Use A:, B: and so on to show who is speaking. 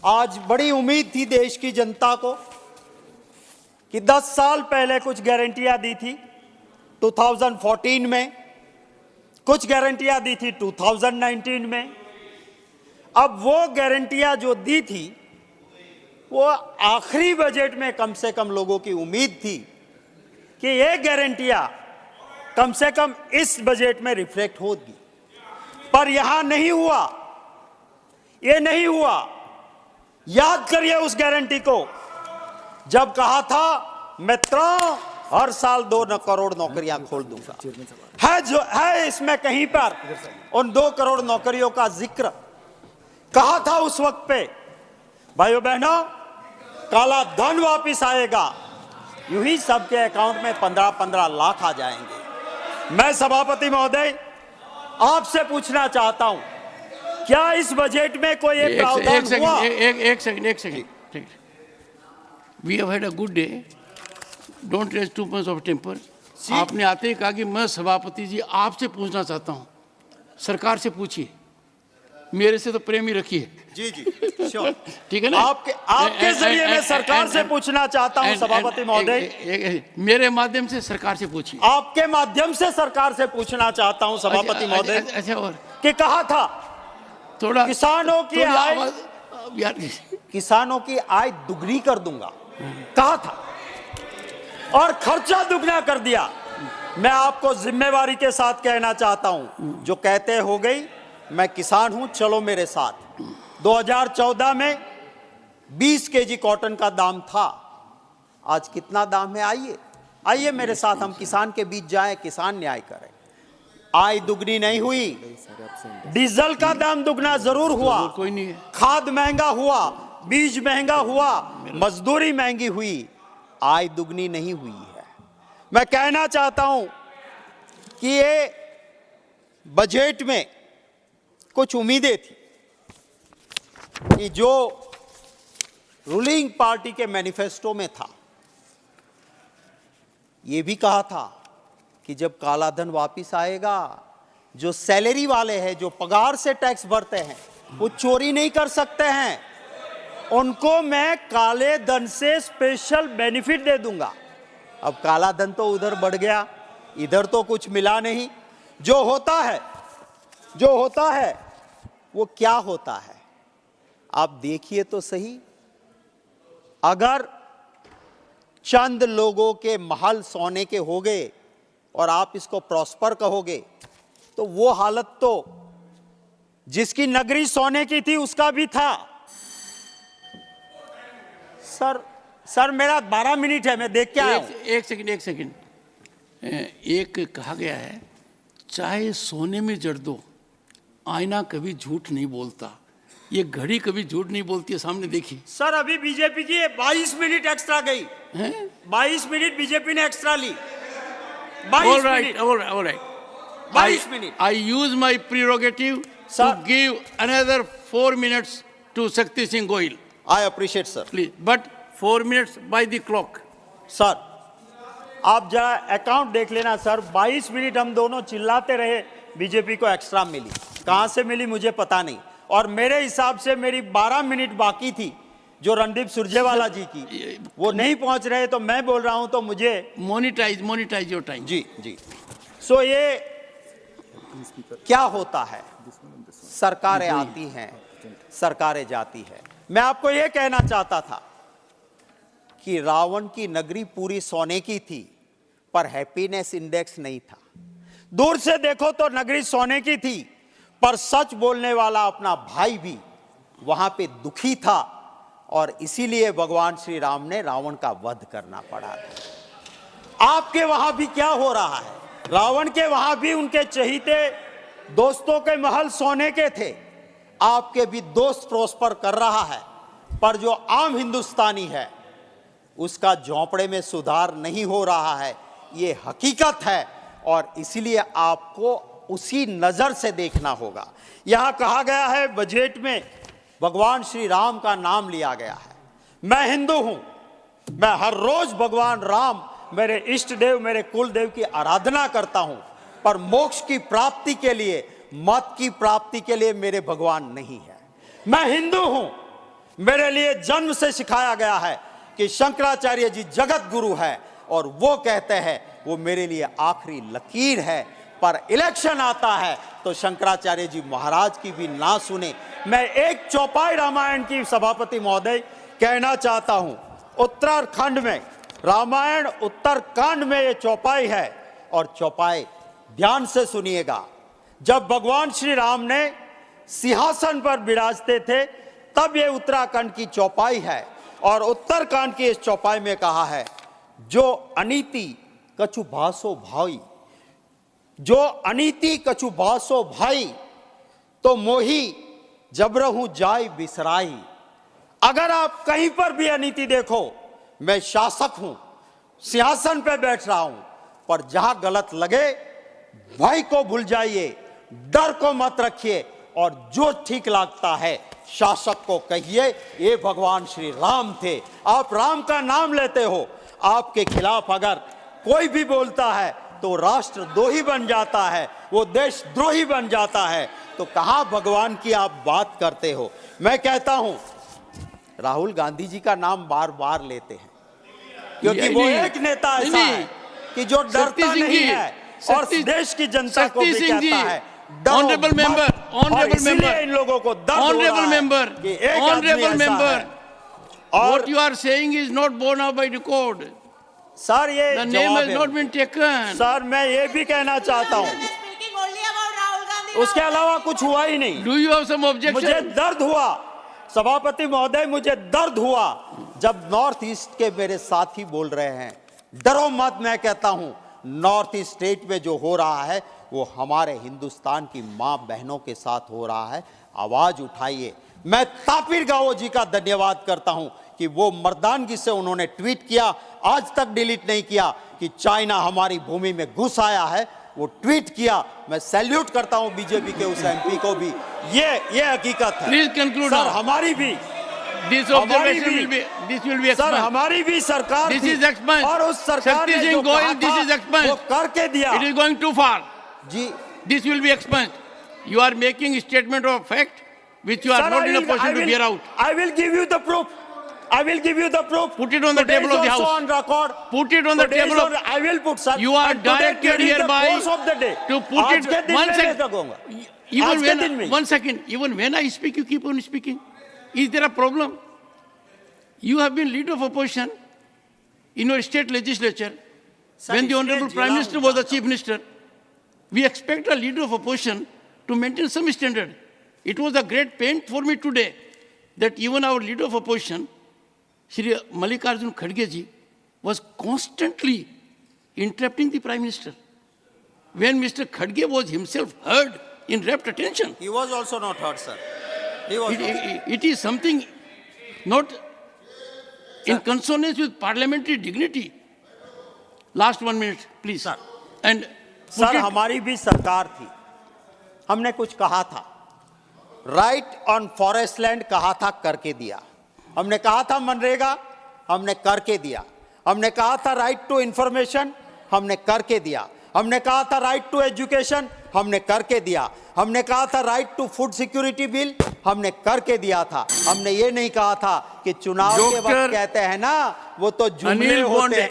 A: आज बड़ी उम्मीद थी देश की जनता को कि 10 साल पहले कुछ गारंटियां दी थी 2014 में, कुछ गारंटियां दी थी 2019 में। अब वो गारंटियां जो दी थी वो आखिरी बजट में कम से कम लोगों की उम्मीद थी कि ये गारंटियां कम से कम इस बजट में रिफ्लेक्ट होगी, पर यहां नहीं हुआ, ये नहीं हुआ। याद करिए उस गारंटी को, जब कहा था मित्रों हर साल 2 करोड़ नौकरियां खोल दूंगा, है जो है इसमें कहीं पर उन 2 करोड़ नौकरियों का जिक्र कहा था उस वक्त पे। भाइयों बहनों, काला धन वापिस आएगा, यूं ही सबके अकाउंट में 15-15 लाख आ जाएंगे। मैं सभापति महोदय आपसे पूछना चाहता हूं, क्या इस बजट में कोई एक प्रावधान हुआ?
B: एक सेकंड ठीक। We have had a good day, don't raise too much of temper. आपने आते ही कहा कि मैं सभापति जी आपसे पूछना चाहता हूं, सरकार से पूछिए, मेरे से तो प्रेम ही रखिए।
A: जी श्योर,
B: ठीक है ना।
A: आपके जरिए मैं सरकार से पूछना चाहता हूं सभापति महोदय,
B: मेरे माध्यम से सरकार से पूछिए।
A: आपके माध्यम से सरकार से पूछना चाहता हूं सभापति महोदय।
B: अच्छा, और
A: कि कहा था
B: थोड़ा
A: किसानों की आय, किसानों की आय दुगनी कर दूंगा, कहा था, और खर्चा दुगना कर दिया। मैं आपको जिम्मेवारी के साथ कहना चाहता हूं, जो कहते हो गई मैं किसान हूं चलो मेरे साथ। 2014 में 20 केजी कॉटन का दाम था, आज कितना दाम है? आइए मेरे साथ हम किसान के बीच जाएं, किसान न्याय करें। आय दुगनी नहीं हुई, डीजल का दाम दुगना जरूर हुआ,
B: कोई नहीं है,
A: खाद महंगा हुआ, बीज महंगा हुआ, मजदूरी महंगी हुई, आय दुगनी नहीं हुई है। मैं कहना चाहता हूं कि ये बजट में कुछ उम्मीदें थी कि जो रूलिंग पार्टी के मैनिफेस्टो में था, ये भी कहा था कि जब काला धन वापिस आएगा, जो सैलरी वाले हैं, जो पगार से टैक्स भरते हैं, वो चोरी नहीं कर सकते हैं, उनको मैं काले धन से स्पेशल बेनिफिट दे दूंगा। अब काला धन तो उधर बढ़ गया, इधर तो कुछ मिला नहीं। जो होता है वो क्या होता है आप देखिए तो सही। अगर चंद लोगों के महल सोने के हो गए और आप इसको प्रॉस्पर कहोगे, तो वो हालत तो जिसकी नगरी सोने की थी उसका भी था। सर मेरा 12 मिनट है, मैं देख के आया हूं।
B: एक सेकंड। एक कहा गया है, चाहे सोने में जड़ दो, आईना कभी झूठ नहीं बोलता। ये घड़ी कभी झूठ नहीं बोलती है, सामने देखिए।
A: सर अभी बीजेपी की 22 मिनट एक्स्ट्रा गई, 22 मिनट बीजेपी ने एक्स्ट्रा ली। 22 minute.
B: I use my prerogative to give another 4 minutes to Shakti Singh Goyal.
A: I appreciate sir.
B: Please, but 4 minutes by the clock.
A: Sir आप जरा अकाउंट देख लेना sir, 22 minute हम दोनों चिल्लाते रहे, बीजेपी को एक्स्ट्रा मिली। कहां से मिली मुझे पता नहीं, और मेरे हिसाब से मेरी 12 मिनट बाकी थी जो रणदीप सुरजेवाला जी की, वो नहीं पहुंच रहे, तो मैं बोल रहा हूं तो मुझे
B: मोनिटाइज योर टाइम।
A: जी। सो ये क्या होता है, सरकारें आती हैं, सरकारें जाती है। मैं आपको यह कहना चाहता था कि रावण की नगरी पूरी सोने की थी, पर हैप्पीनेस इंडेक्स नहीं था। दूर से देखो तो नगरी सोने की थी, पर सच बोलने वाला अपना भाई भी वहां पे दुखी था, और इसीलिए भगवान श्री राम ने रावण का वध करना पड़ा था। आपके वहां भी क्या हो रहा है? रावण के वहां भी उनके चहीते दोस्तों के महल सोने के थे, आपके भी दोस्त प्रॉस्पर कर रहा है, पर जो आम हिंदुस्तानी है उसका झोंपड़े में सुधार नहीं हो रहा है, ये हकीकत है, और इसीलिए आपको उसी नजर से देखना होगा। यहां कहा गया है बजट में भगवान श्री राम का नाम लिया गया है। मैं हिंदू हूं, मैं हर रोज भगवान राम मेरे इष्ट देव, मेरे कुल देव की आराधना करता हूं, पर मोक्ष की प्राप्ति के लिए, मत की प्राप्ति के लिए मेरे भगवान नहीं है। मैं हिंदू हूं, मेरे लिए जन्म से सिखाया गया है कि शंकराचार्य जी जगत गुरु है और वो कहते हैं वो मेरे लिए आखिरी लकीर है। पर इलेक्शन आता है तो शंकराचार्य जी महाराज की भी ना सुने। मैं एक चौपाई रामायण की सभापति महोदय कहना चाहता हूं। उत्तराखंड में रामायण उत्तरकांड में ये चौपाई है और चौपाई ध्यान से सुनिएगा। जब भगवान श्री राम ने सिंहासन पर विराजते थे तब ये उत्तराखंड की चौपाई है और उत्तरकांड की इस चौपाई में कहा है, जो अनीति कछु भासो भाई, जो अनीति कछु भासो भाई, तो मोही जबरहू जाय बिसराई। अगर आप कहीं पर भी अनीति देखो, मैं शासक हूं, सिंहासन पे बैठ रहा हूं, पर जहां गलत लगे भय को भूल जाइए, डर को मत रखिए और जो ठीक लगता है शासक को कहिए। ये भगवान श्री राम थे। आप राम का नाम लेते हो, आपके खिलाफ अगर कोई भी बोलता है तो राष्ट्रद्रोही बन जाता है, वो देशद्रोही बन जाता है। तो कहां भगवान की आप बात करते हो। मैं कहता हूं राहुल गांधी जी का नाम बार बार लेते हैं क्योंकि वो एक नेता ऐसा है कि जो डरता नहीं है और देश की जनता को भी कहता है
B: ऑनरेबल मेंबर, ऑनरेबल मेंबर,
A: इन लोगों को
B: ऑनरेबल मेंबर, ऑनरेबल मेंबर,
A: और
B: what you are saying is not borne out by record.
A: Sir ये
B: The name has not been taken.
A: Sir मैं ये भी कहना चाहता हूँ, उसके अलावा कुछ हुआ ही नहीं।
B: Do you have some objection?
A: मुझे दर्द हुआ सभापति महोदय, मुझे दर्द हुआ जब नॉर्थ ईस्ट के मेरे साथी बोल रहे हैं डरो मत। मैं कहता हूं नॉर्थ ईस्ट स्टेट में जो हो रहा है वो हमारे हिंदुस्तान की मां बहनों के साथ हो रहा है। आवाज उठाइए। मैं तापिर गाओ जी का धन्यवाद करता हूं कि वो मर्दानगी से उन्होंने ट्वीट किया, आज तक डिलीट नहीं किया, कि चाइना हमारी भूमि में घुस आया है। वो ट्वीट किया। मैं सैल्यूट करता हूं बीजेपी के उस एमपी को भी। ये हकीकत है।
B: Please conclude
A: sir
B: now.
A: हमारी भी
B: This observation will be, this will be
A: sir
B: expunged.
A: हमारी भी सरकार
B: This
A: थी
B: is expunged.
A: और उस सरकार ने
B: Shakti
A: जो
B: Singh Goyal,
A: कहा
B: this is
A: था
B: expunged.
A: वो करके दिया।
B: It is going too far.
A: Ji
B: This will be expunged. You are making a statement of fact which you are
A: Sir,
B: not in a position to bear out.
A: I will give you the proof. I will give you the proof.
B: Put it on the
A: Today
B: table
A: is
B: of the
A: also
B: House.
A: on record.
B: Put it on the
A: Today is
B: table of.
A: on- I will put, sir.
B: You are
A: And today
B: directed
A: during the
B: hereby
A: course of the day.
B: to put
A: आज के
B: it.
A: दिन
B: One
A: में
B: second.
A: मैं लगूंगा।
B: Even
A: आज के दिन
B: when
A: में।
B: one second, even when I speak, you keep on speaking. Is there a problem? You have been leader of opposition in your state legislature.
A: Sir,
B: When the
A: इसलिए
B: honorable
A: जिला
B: Prime Minister was the chief minister, we expect a leader of opposition to maintain some standard. It was a great pain for me today that even our leader of opposition, Shri Mallikarjun Kharge ji, was constantly interrupting the Prime Minister. When Mr. Kharge was himself heard in rapt attention,
A: He was also not heard, sir. He was not.
B: it is something not in consonance with parliamentary dignity. Last 1 minute, please.
A: Sir.
B: And put
A: sir
B: it-
A: हमारी भी सरकार थी, हमने कुछ कहा था। Right on forest land कहा था, करके दिया। हमने कहा था मनरेगा, हमने करके दिया। हमने कहा था राइट टू इंफॉर्मेशन, हमने करके दिया। हमने कहा था राइट टू एजुकेशन, हमने करके दिया। हमने कहा था right to food security bill, हमने करके दिया था। हमने ये नहीं कहा था कि चुनाव के वक्त
B: डॉक्टर
A: कहते हैं ना वो तो जुमले
B: अनिल
A: होते
B: बोंडे।
A: हैं।